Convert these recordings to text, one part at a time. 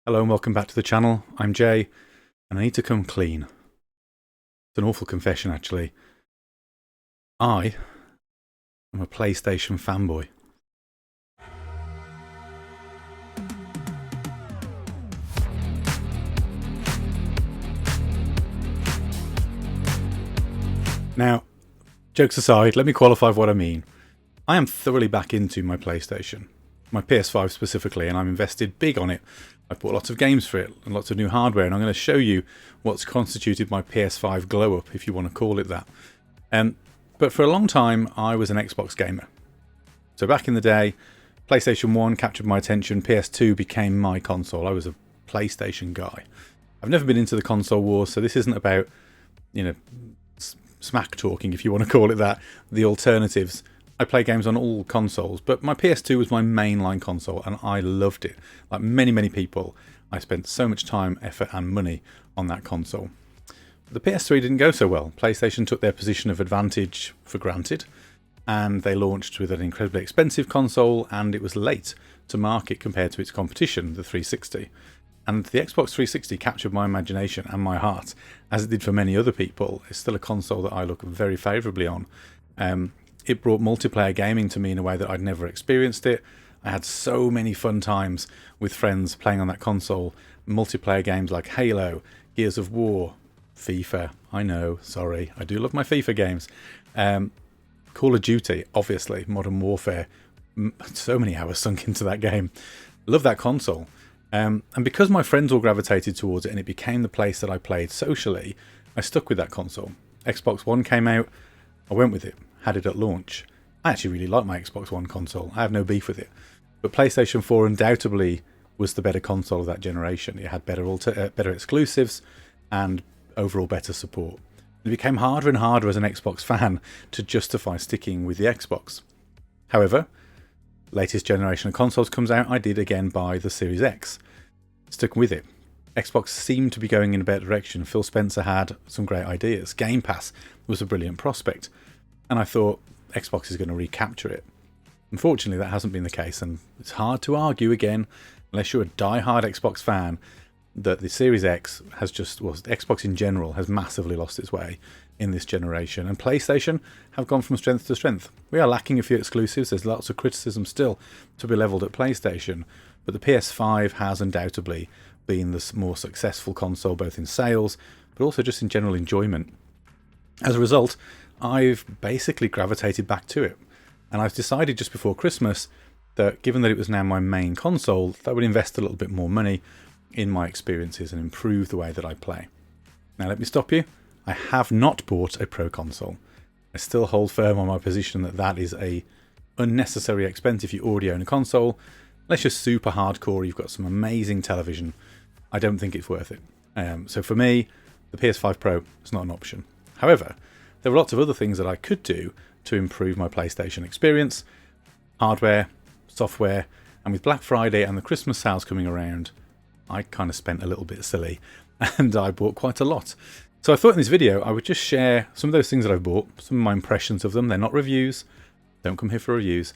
Hello and welcome back to the channel. I'm Jay, and I need to come clean. It's an awful confession, actually. I am a PlayStation fanboy. Now, jokes aside, let me qualify what I mean. I am thoroughly back into my PlayStation, my PS5 specifically, and I'm invested big on it. I've bought lots of games for it and lots of new hardware, and I'm going to show you what's constituted my PS5 glow up, if you want to call it that. But for a long time, I was an Xbox gamer. So back in the day, PlayStation 1 captured my attention, PS2 became my console. I was a PlayStation guy. I've never been into the console wars, so this isn't about, smack talking, if you want to call it that, the alternatives. I play games on all consoles, but my PS2 was my mainline console and I loved it. Like many people, I spent so much time, effort and money on that console. The PS3 didn't go so well. PlayStation took their position of advantage for granted, and they launched with an incredibly expensive console, and it was late to market compared to its competition, the 360. And the Xbox 360 captured my imagination and my heart, as it did for many other people. It's still a console that I look very favourably on. It brought multiplayer gaming to me in a way that I'd never experienced it. I had so many fun times with friends playing on that console. Multiplayer games like Halo, Gears of War, FIFA. I know, sorry, I do love my FIFA games. Call of Duty, obviously, Modern Warfare. So many hours sunk into that game. Love that console. And because my friends all gravitated towards it and it became the place that I played socially, I stuck with that console. Xbox One came out, I went with it, had it at launch. I actually really like my Xbox One console. I have no beef with it. But PlayStation 4 undoubtedly was the better console of that generation. It had better exclusives and overall better support. It became harder and harder as an Xbox fan to justify sticking with the Xbox. However, latest generation of consoles comes out, I did again buy the Series X. Stuck with it. Xbox seemed to be going in a better direction. Phil Spencer had some great ideas. Game Pass was a brilliant prospect. And I thought Xbox is going to recapture it. Unfortunately, that hasn't been the case, and it's hard to argue again, unless you're a die-hard Xbox fan, that the Series X has Xbox in general has massively lost its way in this generation, and PlayStation have gone from strength to strength. We are lacking a few exclusives. There's lots of criticism still to be levelled at PlayStation, but the PS5 has undoubtedly been the more successful console, both in sales, but also just in general enjoyment. As a result, I've basically gravitated back to it, and I've decided just before Christmas that given that it was now my main console, that I would invest a little bit more money in my experiences and improve the way that I play. Now let me stop you. I have not bought a Pro console. I still hold firm on my position that that is a unnecessary expense if you already own a console. Unless you're super hardcore, you've got some amazing television, I don't think it's worth it. So for me, the PS5 Pro is not an option. However, there are lots of other things that I could do to improve my PlayStation experience, hardware, software, and with Black Friday and the Christmas sales coming around, I kind of spent a little bit silly and I bought quite a lot. So I thought in this video I would just share some of those things that I've bought, some of my impressions of them. They're not reviews, don't come here for reviews,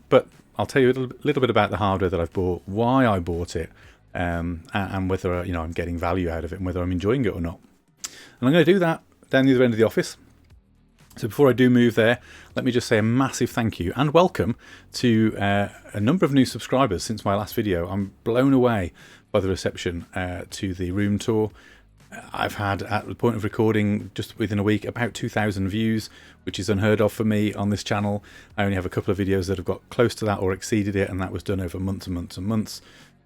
but I'll tell you a little bit about the hardware that I've bought, why I bought it, and whether I'm getting value out of it and whether I'm enjoying it or not. And I'm going to do that down the other end of the office. So before I do move there, let me just say a massive thank you and welcome to a number of new subscribers since my last video. I'm blown away by the reception to the room tour. I've had, at the point of recording, just within a week, about 2,000 views, which is unheard of for me on this channel. I only have a couple of videos that have got close to that or exceeded it, and that was done over months and months and months.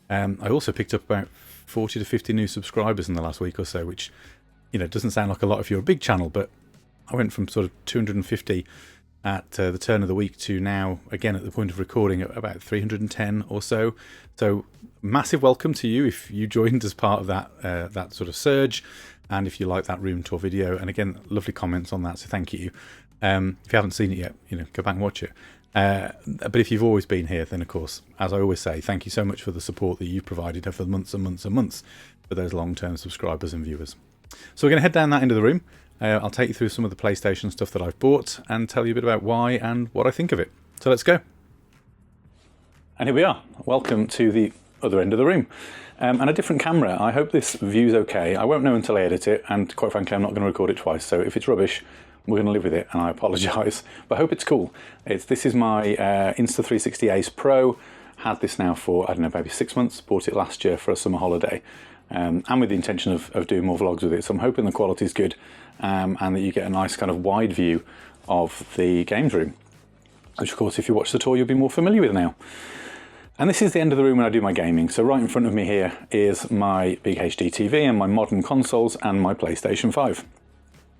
I also picked up about 40 to 50 new subscribers in the last week or so, which doesn't sound like a lot if you're a big channel, but I went from sort of 250 at the turn of the week to now, again at the point of recording, at about 310 or so. So massive welcome to you if you joined as part of that sort of surge, and if you like that room tour video. And again, lovely comments on that, so thank you. If you haven't seen it yet, go back and watch it. But if you've always been here, then of course, as I always say, thank you so much for the support that you've provided for months and months and months for those long-term subscribers and viewers. So we're going to head down that end of the room. I'll take you through some of the PlayStation stuff that I've bought and tell you a bit about why and what I think of it. So let's go. And here we are. Welcome to the other end of the room. And a different camera. I hope this view's okay. I won't know until I edit it, and quite frankly, I'm not going to record it twice. So if it's rubbish, we're going to live with it, and I apologise. But I hope it's cool. This is my Insta360 Ace Pro. Had this now for, I don't know, maybe 6 months. Bought it last year for a summer holiday. And with the intention of doing more vlogs with it. So I'm hoping the quality is good, and that you get a nice kind of wide view of the games room, which of course if you watch the tour you'll be more familiar with now. And this is the end of the room when I do my gaming. So right in front of me here is my big HD TV and my modern consoles and my PlayStation 5.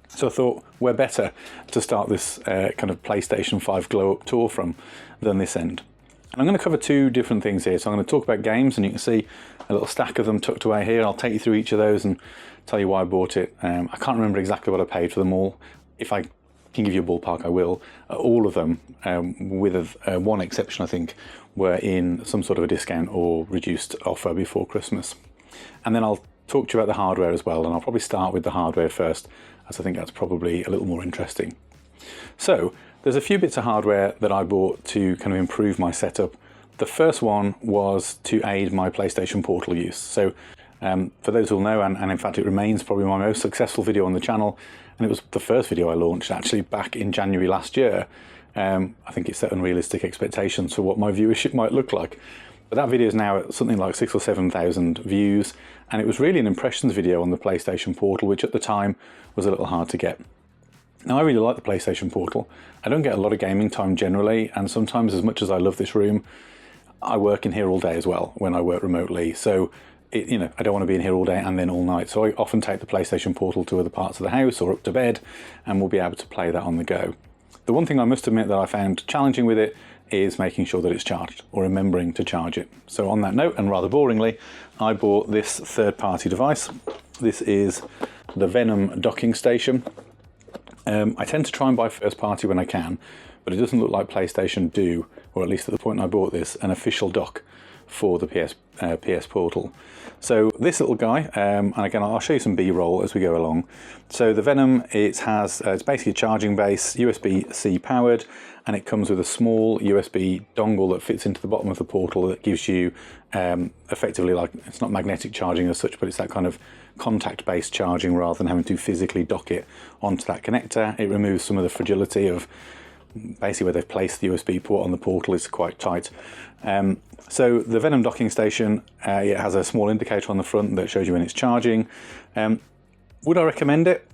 So I thought, where better to start this kind of PlayStation 5 glow up tour from than this end. And I'm going to cover two different things here. So I'm going to talk about games, and you can see a little stack of them tucked away here. I'll take you through each of those and tell you why I bought it. I can't remember exactly what I paid for them all. If I can give you a ballpark, I will. All of them, with one exception, I think, were in some sort of a discount or reduced offer before Christmas. And then I'll talk to you about the hardware as well, and I'll probably start with the hardware first, as I think that's probably a little more interesting. So there's a few bits of hardware that I bought to kind of improve my setup. The first one was to aid my PlayStation Portal use. So for those who'll know, and in fact it remains probably my most successful video on the channel, and it was the first video I launched actually back in January last year. I think it set unrealistic expectations for what my viewership might look like. But that video is now at something like 6,000 or 7,000 views, and it was really an impressions video on the PlayStation Portal, which at the time was a little hard to get. Now, I really like the PlayStation Portal. I don't get a lot of gaming time generally, and sometimes, as much as I love this room, I work in here all day as well when I work remotely. So, I don't want to be in here all day and then all night. So I often take the PlayStation Portal to other parts of the house or up to bed, and we'll be able to play that on the go. The one thing I must admit that I found challenging with it is making sure that it's charged, or remembering to charge it. So on that note, and rather boringly, I bought this third-party device. This is the Venom docking station. I tend to try and buy first party when I can, but it doesn't look like PlayStation do, or at least at the point I bought this, an official dock for the PS Portal. So this little guy, and again I'll show you some B-roll as we go along. So the Venom, it's basically a charging base, USB-C powered, and it comes with a small USB dongle that fits into the bottom of the Portal that gives you effectively, like, it's not magnetic charging as such, but it's that kind of contact-based charging rather than having to physically dock it onto that connector. It removes some of the fragility of basically where they've placed the USB port on the Portal is quite tight. So the Venom docking station, it has a small indicator on the front that shows you when it's charging. Would I recommend it?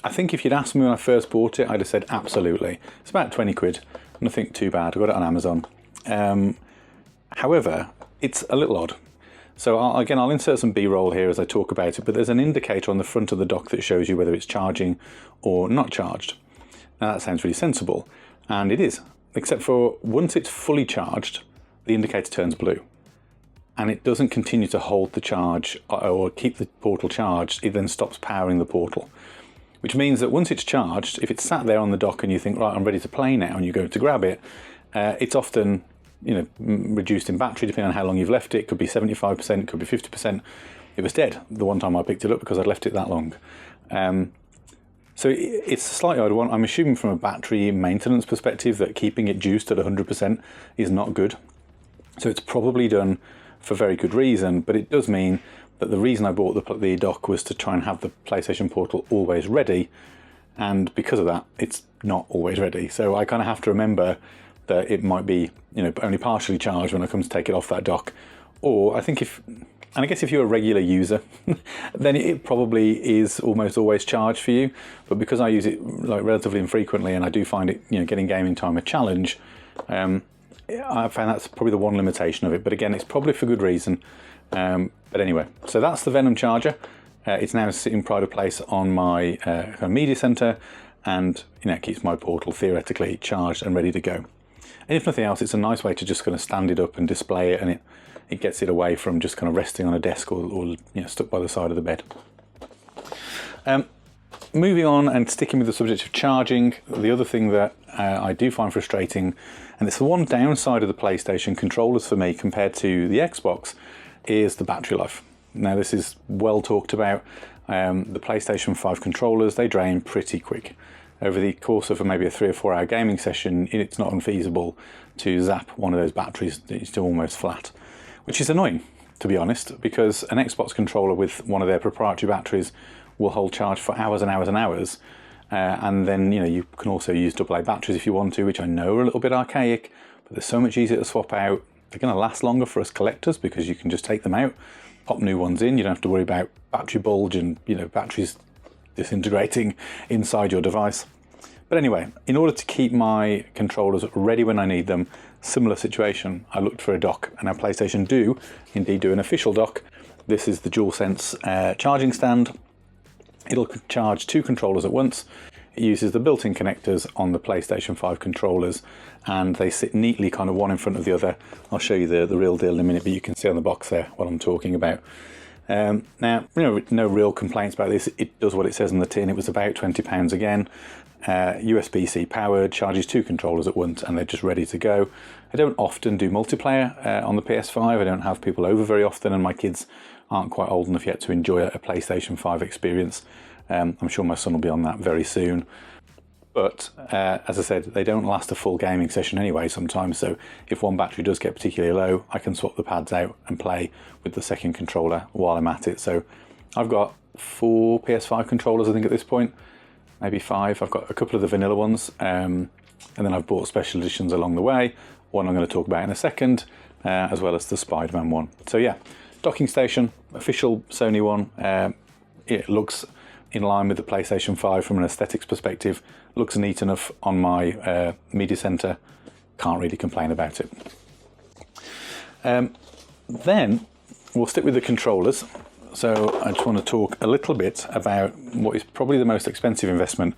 I think if you'd asked me when I first bought it, I'd have said absolutely. It's about 20 quid, nothing too bad. I got it on Amazon. However, it's a little odd. So I'll insert some B-roll here as I talk about it, but there's an indicator on the front of the dock that shows you whether it's charging or not charged. Now that sounds really sensible, and it is, except for once it's fully charged, the indicator turns blue, and it doesn't continue to hold the charge or keep the Portal charged. It then stops powering the Portal, which means that once it's charged, if it's sat there on the dock and you think, right, I'm ready to play now, and you go to grab it, it's often reduced in battery depending on how long you've left it. It could be 75%, it could be 50%. It was dead the one time I picked it up because I'd left it that long. So it's a slightly odd one. I'm assuming from a battery maintenance perspective that keeping it juiced at 100% is not good. So it's probably done for very good reason, but it does mean that the reason I bought the dock was to try and have the PlayStation Portal always ready, and because of that, it's not always ready. So I kind of have to remember that it might be, only partially charged when I come to take it off that dock. Or I think I guess if you're a regular user, then it probably is almost always charged for you. But because I use it like relatively infrequently, and I do find it, getting gaming time a challenge, I found that's probably the one limitation of it. But again, it's probably for good reason. But anyway, so that's the Venom charger. It's now sitting pride of place on my media center, and it keeps my Portal theoretically charged and ready to go. And if nothing else, it's a nice way to just kind of stand it up and display it, and it gets it away from just kind of resting on a desk or stuck by the side of the bed. Moving on and sticking with the subject of charging, the other thing that I do find frustrating, and it's the one downside of the PlayStation controllers for me compared to the Xbox, is the battery life. Now this is well talked about. The PlayStation 5 controllers, they drain pretty quick. Over the course of maybe a 3 or 4 hour gaming session, it's not unfeasible to zap one of those batteries to almost flat, which is annoying. to be honest, because an Xbox controller with one of their proprietary batteries will hold charge for hours and hours and hours. And then, you can also use AA batteries if you want to, which I know are a little bit archaic, but they're so much easier to swap out. They're going to last longer for us collectors because you can just take them out, pop new ones in. You don't have to worry about battery bulge and, batteries disintegrating inside your device. But anyway, in order to keep my controllers ready when I need them, similar situation, I looked for a dock, and our PlayStation do indeed do an official dock. This is the DualSense charging stand. It'll charge 2 controllers at once. It uses the built-in connectors on the PlayStation 5 controllers, and they sit neatly kind of one in front of the other. I'll show you the real deal in a minute, but you can see on the box there what I'm talking about. Now, no real complaints about this. It does what it says on the tin. It was about £20 again. USB-C powered, charges 2 controllers at once, and they're just ready to go. I don't often do multiplayer on the PS5. I don't have people over very often, and my kids aren't quite old enough yet to enjoy a PlayStation 5 experience. I'm sure my son will be on that very soon. But as I said, they don't last a full gaming session anyway sometimes, so if one battery does get particularly low, I can swap the pads out and play with the second controller while I'm at it. So I've got 4 PS5 controllers, I think, at this point, maybe 5. I've got a couple of the vanilla ones, and then I've bought special editions along the way, one I'm going to talk about in a second, as well as the Spider-Man one. So yeah, docking station, official Sony one. It looks in line with the PlayStation 5 from an aesthetics perspective, looks neat enough on my media center, can't really complain about it. Then we'll stick with the controllers. So I just want to talk a little bit about what is probably the most expensive investment,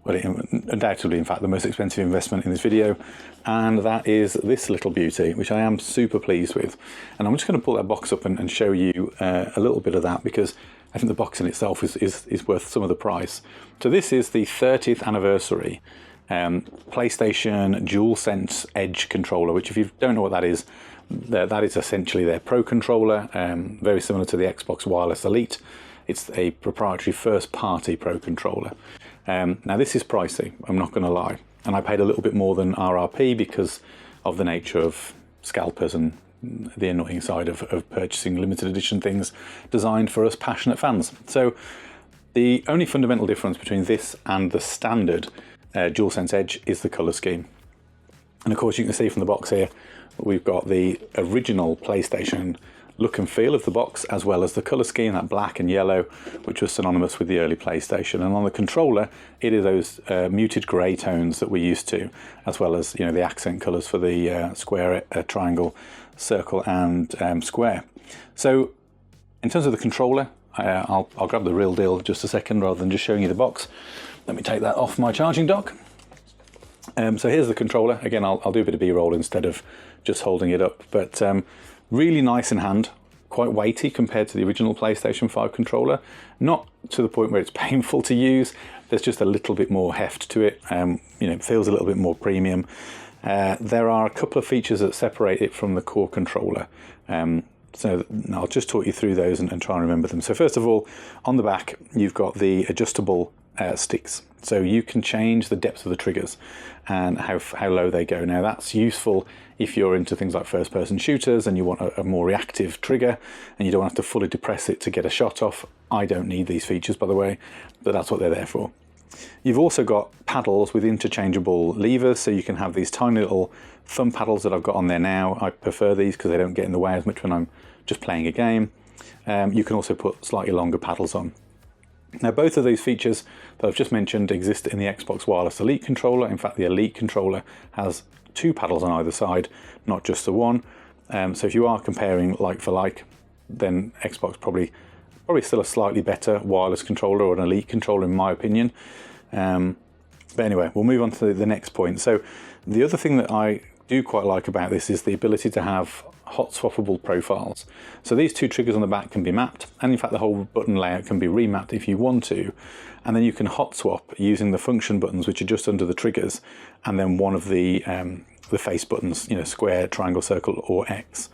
well, undoubtedly, in fact, the most expensive investment in this video, and that is this little beauty, which I am super pleased with. And I'm just going to pull that box up and show you a little bit of that, because I think the box in itself is worth some of the price. So this is the 30th anniversary PlayStation DualSense Edge controller, which, if you don't know what that is essentially their Pro controller, very similar to the Xbox Wireless Elite. It's a proprietary first-party Pro controller. Now this is pricey, I'm not going to lie, and I paid a little bit more than RRP because of the nature of scalpers and the annoying side of purchasing limited edition things designed for us passionate fans. So the only fundamental difference between this and the standard DualSense Edge is the colour scheme. And of course you can see from the box here, we've got the original PlayStation look and feel of the box, as well as the colour scheme, that black and yellow, which was synonymous with the early PlayStation. And on the controller, it is those muted grey tones that we're used to, as well as the accent colours for the square, triangle, circle, and square. So, in terms of the controller, I'll grab the real deal just a second, rather than just showing you the box. Let me take that off my charging dock. So here's the controller. Again, I'll do a bit of B-roll instead of just holding it up, but really nice in hand, quite weighty compared to the original PlayStation 5 controller. Not to the point where it's painful to use. There's just a little bit more heft to it. It feels a little bit more premium. There are a couple of features that separate it from the core controller. So I'll just talk you through those and try and remember them. So first of all, on the back, you've got the adjustable sticks. So you can change the depth of the triggers and how low they go. Now that's useful if you're into things like first-person shooters and you want a more reactive trigger and you don't have to fully depress it to get a shot off. I don't need these features, by the way, but that's what they're there for. You've also got paddles with interchangeable levers, so you can have these tiny little thumb paddles that I've got on there now. I prefer these because they don't get in the way as much when I'm just playing a game. You can also put slightly longer paddles on. Now both of these features that I've just mentioned exist in the Xbox Wireless Elite controller. In fact, the Elite controller has 2 paddles on either side, not just the one. So if you are comparing like for like, then Xbox probably still a slightly better wireless controller, or an Elite controller in my opinion. But anyway, we'll move on to the next point. So the other thing that I do quite like about this is the ability to have hot swappable profiles. So these 2 triggers on the back can be mapped, and in fact the whole button layout can be remapped if you want to, and then you can hot swap using the function buttons, which are just under the triggers, and then one of the face buttons, square, triangle, circle, or X.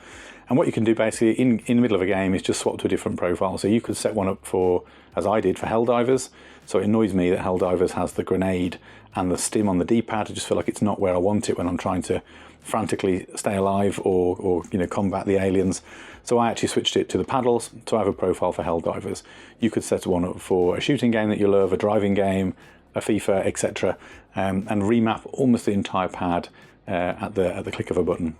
And what you can do basically in the middle of a game is just swap to a different profile. So you could set one up for, as I did, for Helldivers. So it annoys me that Helldivers has the grenade and the stim on the D-pad. I just feel like it's not where I want it when I'm trying to frantically stay alive or combat the aliens. So I actually switched it to the paddles, so I have a profile for Helldivers. You could set one up for a shooting game that you love, a driving game, a FIFA, etc., and remap almost the entire pad at the click of a button.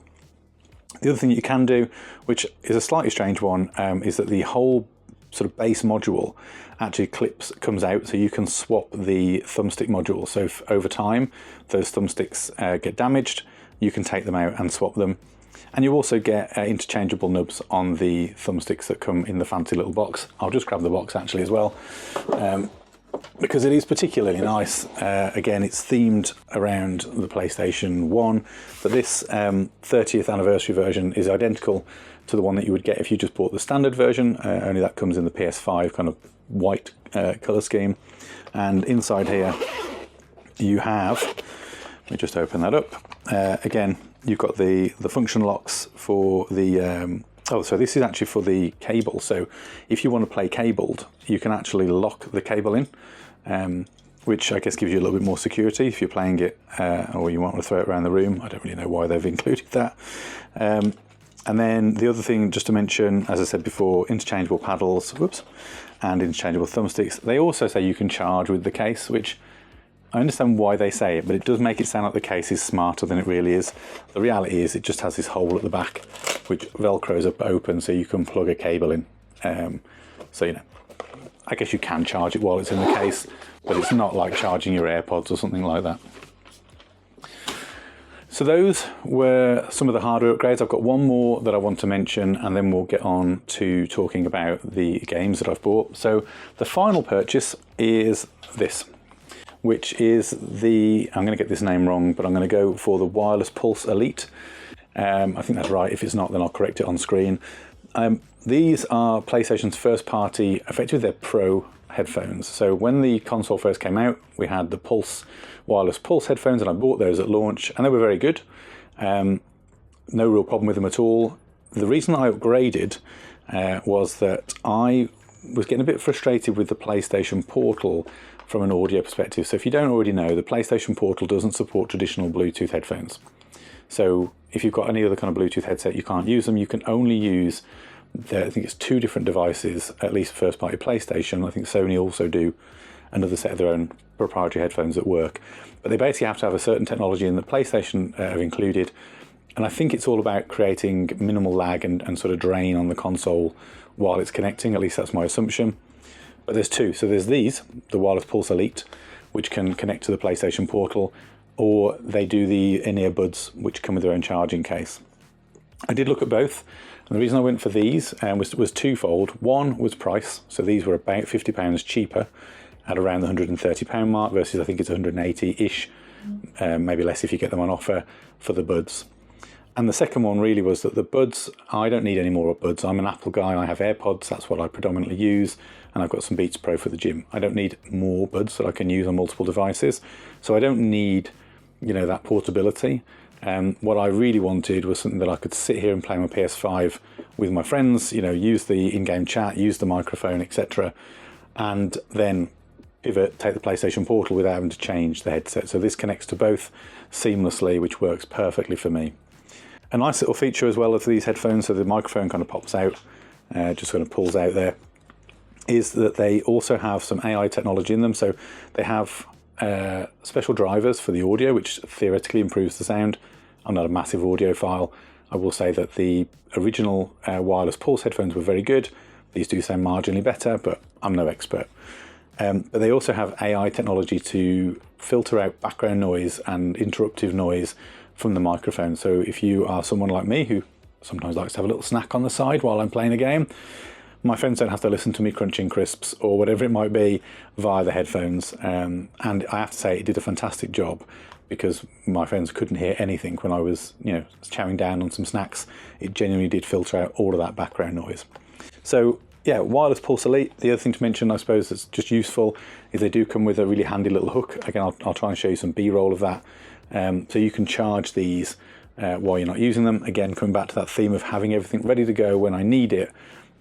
The other thing that you can do, which is a slightly strange one, is that the whole sort of base module actually comes out, so you can swap the thumbstick module. So if over time those thumbsticks get damaged, you can take them out and swap them. And you also get interchangeable nubs on the thumbsticks that come in the fancy little box. I'll just grab the box actually as well, because it is particularly nice. Again, it's themed around the PlayStation 1, but this 30th anniversary version is identical to the one that you would get if you just bought the standard version, only that comes in the PS5 kind of white colour scheme. And inside here you have, let me just open that up, again you've got the function locks for the so this is actually for the cable. So if you want to play cabled, you can actually lock the cable in, which I guess gives you a little bit more security if you're playing it or you want to throw it around the room. I don't really know why they've included that. And then the other thing just to mention, as I said before, interchangeable paddles, and interchangeable thumbsticks. They also say you can charge with the case, which I understand why they say it, but it does make it sound like the case is smarter than it really is. The reality is it just has this hole at the back, which velcros up open so you can plug a cable in. So, I guess you can charge it while it's in the case, but it's not like charging your AirPods or something like that. So those were some of the hardware upgrades. I've got one more that I want to mention, and then we'll get on to talking about the games that I've bought. So the final purchase is this, which is the, I'm going to get this name wrong, but I'm going to go for the Wireless Pulse Elite. I think that's right. If it's not, then I'll correct it on screen. These are PlayStation's first party, effectively they're Pro headphones. So when the console first came out, we had the Wireless Pulse headphones, and I bought those at launch, and they were very good. No real problem with them at all. The reason I upgraded was that I was getting a bit frustrated with the PlayStation Portal from an audio perspective. So if you don't already know, the PlayStation Portal doesn't support traditional Bluetooth headphones. So if you've got any other kind of Bluetooth headset, you can't use them. You can only use, I think it's 2 different devices, at least first party PlayStation. I think Sony also do another set of their own proprietary headphones that work. But they basically have to have a certain technology in that PlayStation have included. And I think it's all about creating minimal lag and sort of drain on the console while it's connecting. At least that's my assumption. But there's 2. So there's these, the Wireless Pulse Elite, which can connect to the PlayStation Portal, or they do the in-ear buds, which come with their own charging case. I did look at both, and the reason I went for these was twofold. One was price, so these were about £50 cheaper at around the £130 mark versus I think it's 180-ish, maybe less if you get them on offer for the buds. And the second one really was that the buds, I don't need any more buds. I'm an Apple guy, I have AirPods, that's what I predominantly use, and I've got some Beats Pro for the gym. I don't need more buds that I can use on multiple devices, so I don't need, that portability. What I really wanted was something that I could sit here and play my PS5 with my friends, use the in-game chat, use the microphone, etc., and then pivot, take the PlayStation Portal without having to change the headset. So this connects to both seamlessly, which works perfectly for me. A nice little feature as well of these headphones, so the microphone kind of pops out, just kind of pulls out there, is that they also have some AI technology in them. So they have special drivers for the audio, which theoretically improves the sound. I'm not a massive audiophile. I will say that the original Wireless Pulse headphones were very good. These do sound marginally better, but I'm no expert. But they also have AI technology to filter out background noise and interruptive noise from the microphone. So if you are someone like me who sometimes likes to have a little snack on the side while I'm playing a game, my friends don't have to listen to me crunching crisps or whatever it might be via the headphones. And I have to say it did a fantastic job, because my friends couldn't hear anything when I was, chowing down on some snacks. It genuinely did filter out all of that background noise. So yeah, Wireless Pulse Elite. The other thing to mention, I suppose, that's just useful is they do come with a really handy little hook. Again, I'll try and show you some B-roll of that. So you can charge these while you're not using them. Again, coming back to that theme of having everything ready to go when I need it,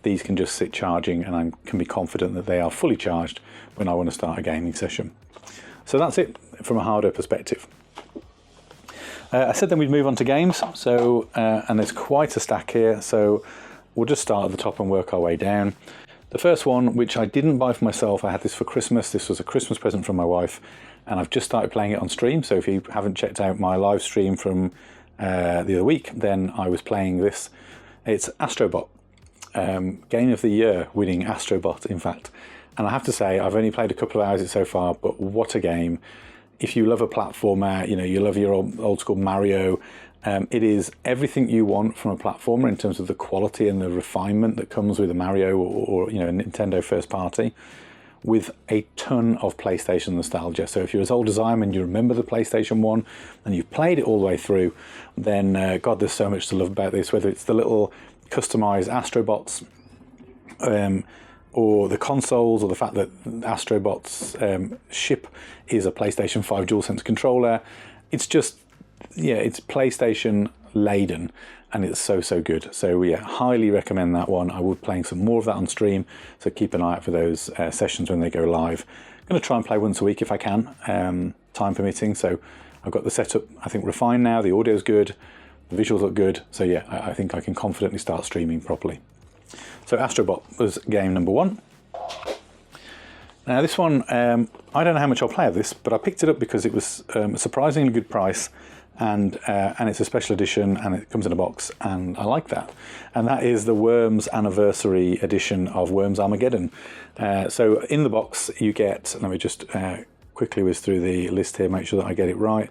these can just sit charging, and I can be confident that they are fully charged when I want to start a gaming session. So that's it from a hardware perspective. I said then we'd move on to games, so and there's quite a stack here, so we'll just start at the top and work our way down. The first one, which I didn't buy for myself, I had this for Christmas. This was a Christmas present from my wife, and I've just started playing it on stream. So if you haven't checked out my live stream from the other week, then I was playing this. It's Astrobot, Game of the Year winning Astrobot, in fact. And I have to say, I've only played a couple of hours so far, but what a game. If you love a platformer, you love your old school Mario, it is everything you want from a platformer in terms of the quality and the refinement that comes with a Mario or a Nintendo first party, with a ton of PlayStation nostalgia. So if you're as old as I am and you remember the PlayStation 1 and you've played it all the way through, then God, there's so much to love about this, whether it's the little customized Astrobots, or the consoles, or the fact that Astrobot's ship is a PlayStation 5 DualSense controller. It's just, it's PlayStation laden, and it's so good. So yeah, highly recommend that one. I will be playing some more of that on stream, so keep an eye out for those sessions when they go live. I'm going to try and play once a week if I can, time permitting. So I've got the setup, I think, refined now. The audio's good, the visuals look good. So yeah, I think I can confidently start streaming properly. So Astrobot was game number one. Now this one, I don't know how much I'll play of this, but I picked it up because it was a surprisingly good price, and it's a special edition, and it comes in a box, and I like that. And that is the Worms Anniversary Edition of Worms Armageddon. So in the box you get, let me just quickly whiz through the list here, make sure that I get it right.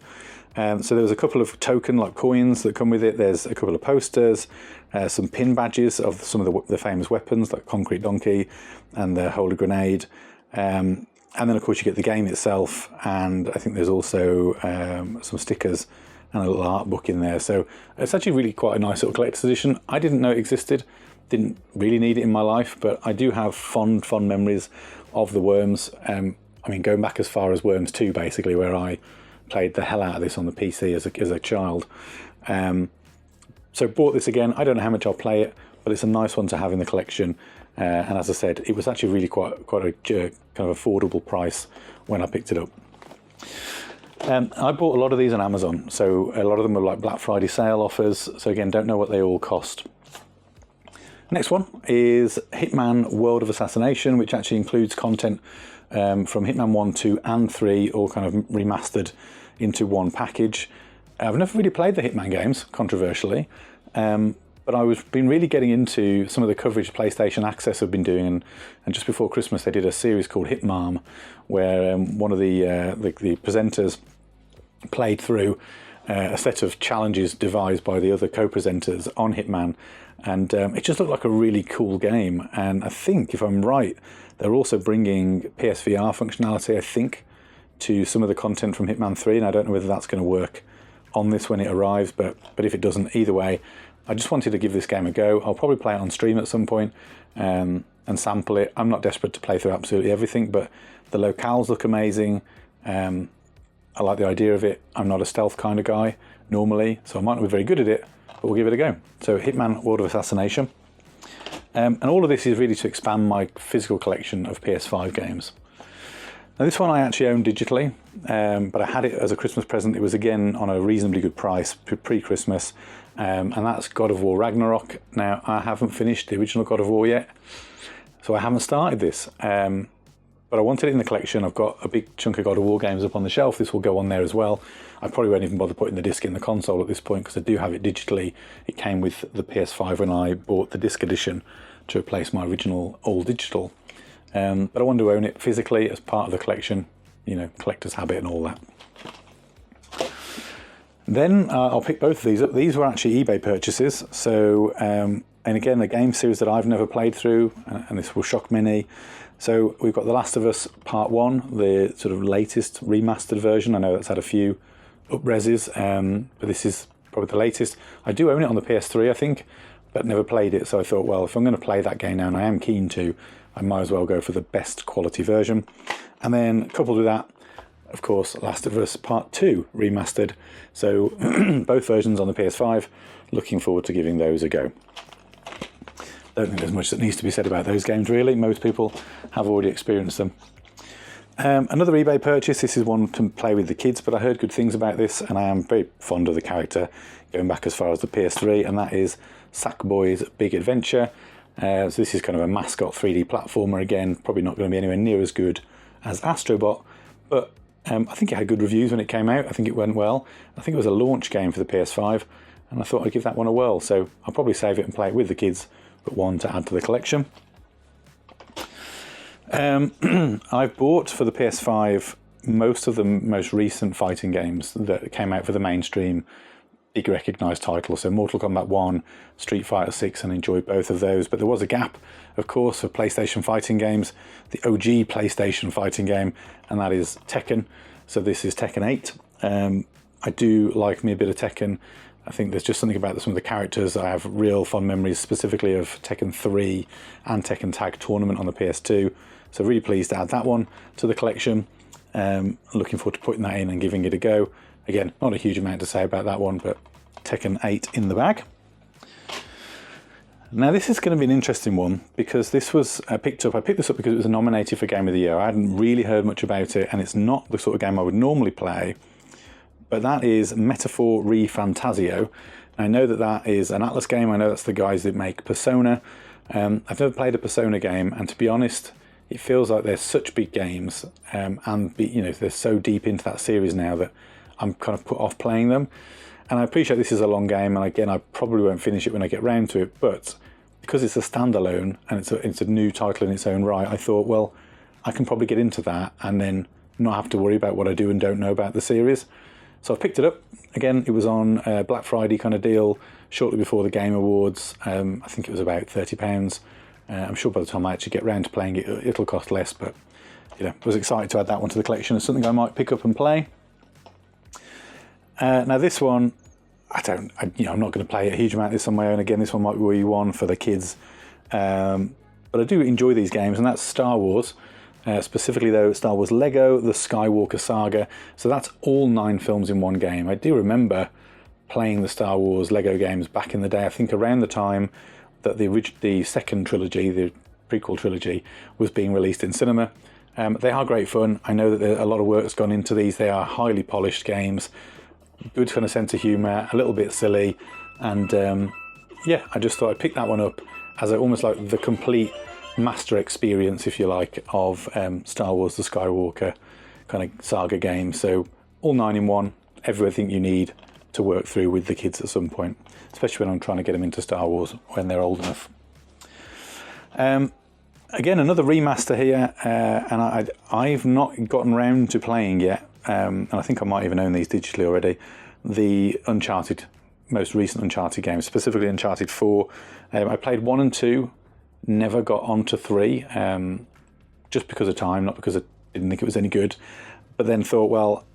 So there's a couple of token like coins that come with it. There's a couple of posters, some pin badges of some of the famous weapons like Concrete Donkey and the Holy Grenade. And then of course you get the game itself, and I think there's also some stickers and a little art book in there. So it's actually really quite a nice little collector's edition. I didn't know it existed, didn't really need it in my life, but I do have fond memories of the Worms. I mean, going back as far as Worms 2, basically, where I played the hell out of this on the PC as a child. So bought this again. I don't know how much I'll play it, but it's a nice one to have in the collection. And as I said, it was actually really quite a kind of affordable price when I picked it up. I bought a lot of these on Amazon, so a lot of them were like Black Friday sale offers. So again, don't know what they all cost. Next one is Hitman World of Assassination, which actually includes content from Hitman 1, 2 and 3, all kind of remastered into one package. I've never really played the Hitman games, controversially, but I was been really getting into some of the coverage PlayStation Access have been doing, and just before Christmas they did a series called Hitman, where one of the presenters played through a set of challenges devised by the other co-presenters on Hitman, and it just looked like a really cool game. And I think, if I'm right, they're also bringing PSVR functionality, I think, to some of the content from Hitman 3, and I don't know whether that's going to work on this when it arrives, but if it doesn't, either way, I just wanted to give this game a go. I'll probably play it on stream at some point and sample it. I'm not desperate to play through absolutely everything, but the locales look amazing. I like the idea of it. I'm not a stealth kind of guy normally, so I might not be very good at it, but we'll give it a go. So Hitman World of Assassination. And all of this is really to expand my physical collection of PS5 games. Now this one I actually own digitally, but I had it as a Christmas present. It was again on a reasonably good price pre-Christmas, and that's God of War Ragnarok. Now I haven't finished the original God of War yet, so I haven't started this, but I wanted it in the collection. I've got a big chunk of God of War games up on the shelf. This will go on there as well. I probably won't even bother putting the disc in the console at this point because I do have it digitally. It came with the PS5 when I bought the disc edition to replace my original all digital. But I wanted to own it physically as part of the collection, collector's habit and all that. Then I'll pick both of these up. These were actually eBay purchases. So, and again, a game series that I've never played through, and this will shock many. So we've got The Last of Us Part 1, the sort of latest remastered version. I know that's had a few up-reses, but this is probably the latest. I do own it on the PS3, I think, but never played it. So I thought, well, if I'm going to play that game now, and I am keen to, I might as well go for the best quality version. And then coupled with that, of course, Last of Us Part 2 remastered. So both versions on the PS5. Looking forward to giving those a go. Don't think there's much that needs to be said about those games, really. Most people have already experienced them. Another eBay purchase. This is one to play with the kids, but I heard good things about this, and I am very fond of the character, going back as far as the PS3, and that is Sackboy's Big Adventure. So this is kind of a mascot 3D platformer. Again, probably not going to be anywhere near as good as Astrobot, but I think it had good reviews when it came out. I think it went well. I think it was a launch game for the PS5, and I thought I'd give that one a whirl. So I'll probably save it and play it with the kids, but one to add to the collection. I've bought for the PS5 most of the most recent fighting games that came out for the mainstream big recognised titles. So Mortal Kombat 1, Street Fighter 6, and enjoyed both of those. But there was a gap, of course, for PlayStation fighting games, the OG PlayStation fighting game, and that is Tekken. So this is Tekken 8. I do like me a bit of Tekken. I think there's just something about some of the characters. I have real fond memories, specifically of Tekken 3 and Tekken Tag Tournament on the PS2. So really pleased to add that one to the collection. Looking forward to putting that in and giving it a go. Again, not a huge amount to say about that one, but Tekken 8 in the bag. Now this is going to be an interesting one, because this was I picked this up because it was nominated for Game of the Year. I hadn't really heard much about it, and it's not the sort of game I would normally play. But that is Metaphor Re Fantasio. I know that that is an Atlas game. I know that's the guys that make Persona. I've never played a Persona game, and to be honest, it feels like they're such big games, they're so deep into that series now that I'm kind of put off playing them. And I appreciate this is a long game, and again, I probably won't finish it when I get round to it, but because it's a standalone and it's a new title in its own right, I thought, well, I can probably get into that and then not have to worry about what I do and don't know about the series. So I picked it up. Again, it was on a Black Friday kind of deal shortly before the Game Awards. I think it was about £30. I'm sure by the time I actually get round to playing it, it'll cost less, but I was excited to add that one to the collection as something I might pick up and play. Now this one, I'm not going to play a huge amount of this on my own. Again, this one might be one for the kids, but I do enjoy these games, and that's Star Wars. Specifically though, Star Wars Lego, the Skywalker Saga. So that's all 9 films in one game. I do remember playing the Star Wars Lego games back in the day. I think around the time that the second trilogy, the prequel trilogy, was being released in cinema. They are great fun. I know that a lot of work's gone into these. They are highly polished games, good kind of sense of humour, a little bit silly, and I just thought I'd pick that one up as almost like the complete master experience, if you like, of Star Wars the Skywalker kind of saga game. So all 9 in one, everything you need to work through with the kids at some point, especially when I'm trying to get them into Star Wars when they're old enough. Again, another remaster here, and I've not gotten round to playing yet, and I think I might even own these digitally already, the Uncharted, most recent Uncharted games, specifically Uncharted 4. I played 1 and 2, never got onto 3, just because of time, not because I didn't think it was any good, but then thought, well,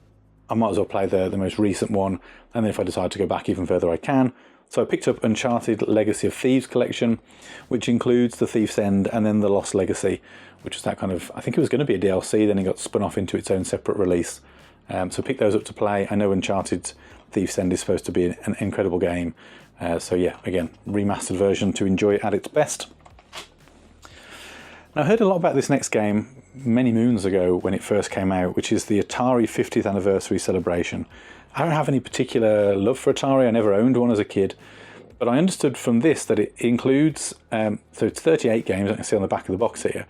I might as well play the most recent one, and then if I decide to go back even further, I can. So I picked up Uncharted Legacy of Thieves collection, which includes The Thief's End and then The Lost Legacy, which was that kind of, I think it was going to be a DLC, then it got spun off into its own separate release. So pick those up to play. I know Uncharted Thief's End is supposed to be an incredible game. So yeah, again, remastered version to enjoy it at its best. Now, I heard a lot about this next game many moons ago when it first came out, which is the Atari 50th Anniversary Celebration. I don't have any particular love for Atari. I never owned one as a kid, but I understood from this that it includes, so it's 38 games, I can see on the back of the box here,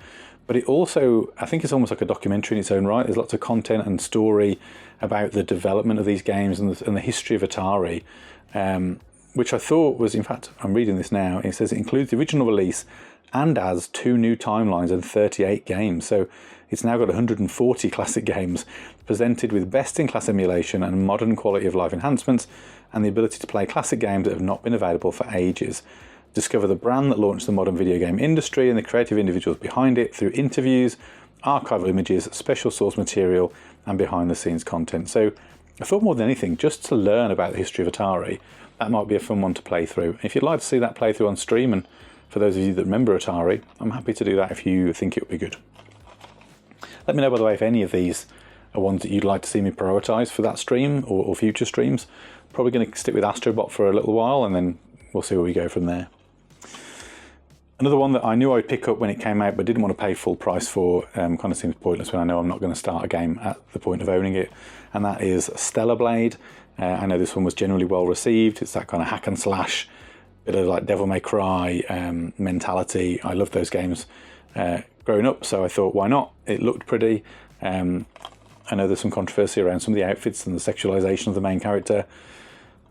but it also, I think it's almost like a documentary in its own right. There's lots of content and story about the development of these games and the history of Atari, which I thought was, in fact, I'm reading this now, it says it includes the original release and adds 2 new timelines and 38 games. So it's now got 140 classic games presented with best-in-class emulation and modern quality of life enhancements, and the ability to play classic games that have not been available for ages. Discover the brand that launched the modern video game industry and the creative individuals behind it through interviews, archival images, special source material, and behind-the-scenes content. So I thought more than anything, just to learn about the history of Atari, that might be a fun one to play through. If you'd like to see that playthrough on stream, and for those of you that remember Atari, I'm happy to do that if you think it would be good. Let me know, by the way, if any of these are ones that you'd like to see me prioritise for that stream or future streams. Probably going to stick with Astrobot for a little while, and then we'll see where we go from there. Another one that I knew I'd pick up when it came out but didn't want to pay full price for, kind of seems pointless when I know I'm not going to start a game at the point of owning it, and that is Stellar Blade. I know this one was generally well received. It's that kind of hack and slash, bit of like Devil May Cry mentality. I loved those games growing up, so I thought, why not? It looked pretty. I know there's some controversy around some of the outfits and the sexualization of the main character.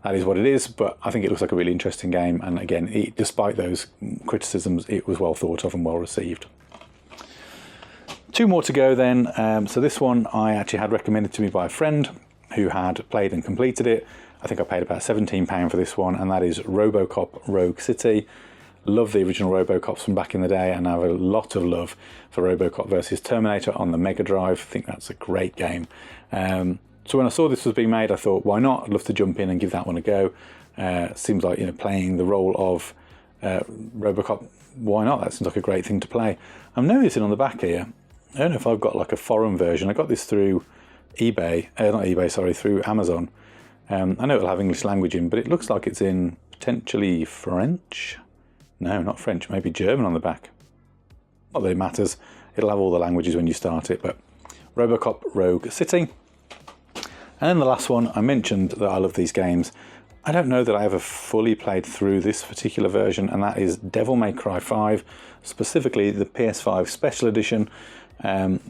That is what it is, but I think it looks like a really interesting game, and again, despite those criticisms, it was well thought of and well received. 2 more to go then. So this one I actually had recommended to me by a friend who had played and completed it. I think I paid about £17 for this one, and that is RoboCop Rogue City. Love the original RoboCops from back in the day, and I have a lot of love for RoboCop versus Terminator on the Mega Drive. I think that's a great game. So when I saw this was being made, I thought, why not? I'd love to jump in and give that one a go. Seems like, playing the role of RoboCop, why not? That seems like a great thing to play. I'm noticing on the back here, I don't know if I've got like a foreign version. I got this through eBay, not eBay, sorry, through Amazon. I know it'll have English language in, but it looks like it's in potentially French. No, not French, maybe German on the back. Not that it matters. It'll have all the languages when you start it, but RoboCop Rogue City. And then the last one, I mentioned that I love these games. I don't know that I ever fully played through this particular version, and that is Devil May Cry 5, specifically the PS5 Special Edition.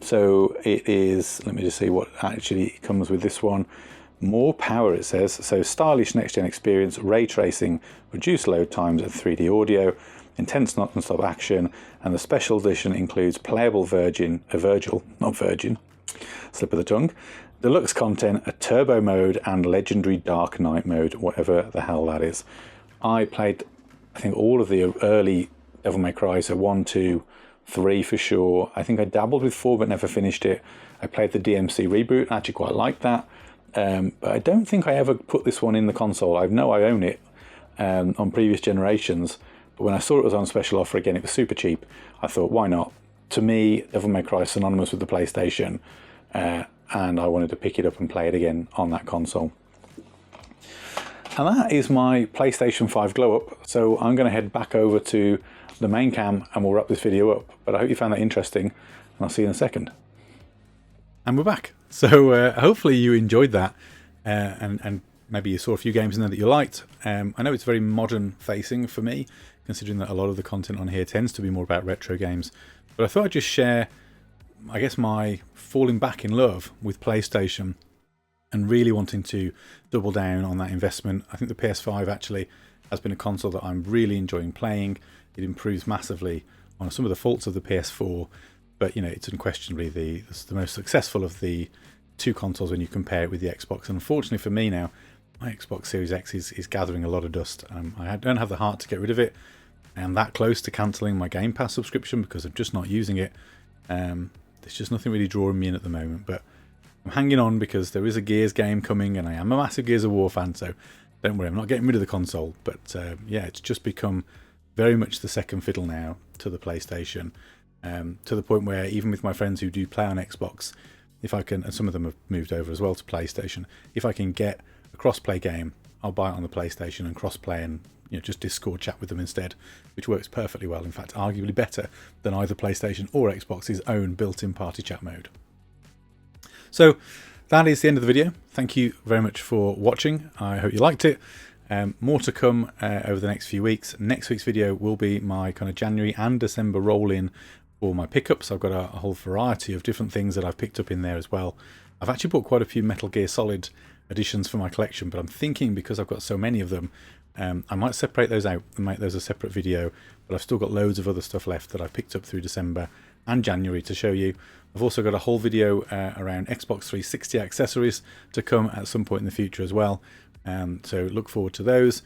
So it is, let me just see what actually comes with this one. More power, it says. So stylish next-gen experience, ray tracing, reduced load times and 3D audio, intense non-stop action, and the Special Edition includes playable Virgil, not Virgin, slip of the tongue, deluxe content, a turbo mode, and legendary Dark Knight mode, whatever the hell that is. I played, I think, all of the early Devil May Cry, so 1, 2, 3 for sure. I think I dabbled with 4 but never finished it. I played the DMC reboot, I actually quite liked that. But I don't think I ever put this one in the console. I know I own it on previous generations, but when I saw it was on special offer again, it was super cheap. I thought, why not? To me, Devil May Cry is synonymous with the PlayStation, and I wanted to pick it up and play it again on that console. And that is my PlayStation 5 glow up. So I'm going to head back over to the main cam and we'll wrap this video up. But I hope you found that interesting, and I'll see you in a second. And we're back. So hopefully you enjoyed that, and maybe you saw a few games in there that you liked. I know it's very modern facing for me, considering that a lot of the content on here tends to be more about retro games. But I thought I'd just share, I guess, my falling back in love with PlayStation and really wanting to double down on that investment. I think the PS5 actually has been a console that I'm really enjoying playing. It improves massively on some of the faults of the PS4, but it's unquestionably the most successful of the 2 consoles when you compare it with the Xbox. And unfortunately for me now, my Xbox Series X is gathering a lot of dust. I don't have the heart to get rid of it. I am that close to cancelling my Game Pass subscription because I'm just not using it. There's just nothing really drawing me in at the moment, but I'm hanging on because there is a Gears game coming, and I am a massive Gears of War fan, so don't worry, I'm not getting rid of the console. But yeah, it's just become very much the second fiddle now to the PlayStation, to the point where even with my friends who do play on Xbox, if I can, and some of them have moved over as well to PlayStation, if I can get a cross-play game, I'll buy it on the PlayStation and cross-play and just Discord chat with them instead, which works perfectly well. In fact, arguably better than either PlayStation or Xbox's own built-in party chat mode. So that is the end of the video. Thank you very much for watching. I hope you liked it. More to come over the next few weeks. Next week's video will be my kind of January and December roll-in for my pickups. I've got a whole variety of different things that I've picked up in there as well. I've actually bought quite a few Metal Gear Solid editions for my collection, but I'm thinking because I've got so many of them, I might separate those out and make those a separate video, but I've still got loads of other stuff left that I've picked up through December and January to show you. I've also got a whole video around Xbox 360 accessories to come at some point in the future as well, so look forward to those.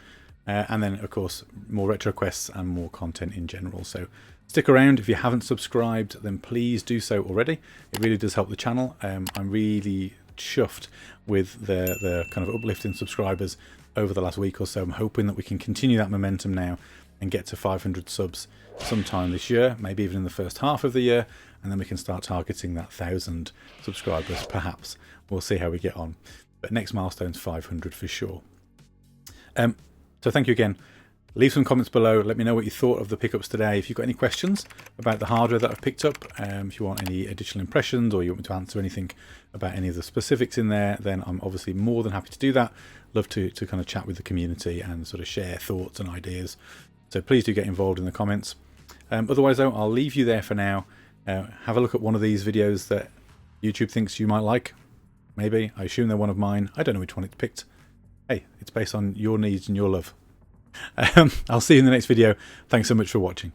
And then, of course, more retro quests and more content in general. So stick around. If you haven't subscribed, then please do so already. It really does help the channel. I'm really chuffed with the kind of uplift in subscribers over the last week or so. I'm hoping that we can continue that momentum now and get to 500 subs sometime this year, maybe even in the first half of the year, and then we can start targeting that 1,000 subscribers perhaps. We'll see how we get on. But next milestone's 500 for sure. So thank you again Leave some comments below. Let me know what you thought of the pickups today. If you've got any questions about the hardware that I've picked up, if you want any additional impressions or you want me to answer anything about any of the specifics in there, then I'm obviously more than happy to do that. Love to kind of chat with the community and sort of share thoughts and ideas. So please do get involved in the comments. Otherwise though, I'll leave you there for now. Have a look at one of these videos that YouTube thinks you might like. Maybe. I assume they're one of mine. I don't know which one it's picked. Hey, it's based on your needs and your love. I'll see you in the next video. Thanks so much for watching.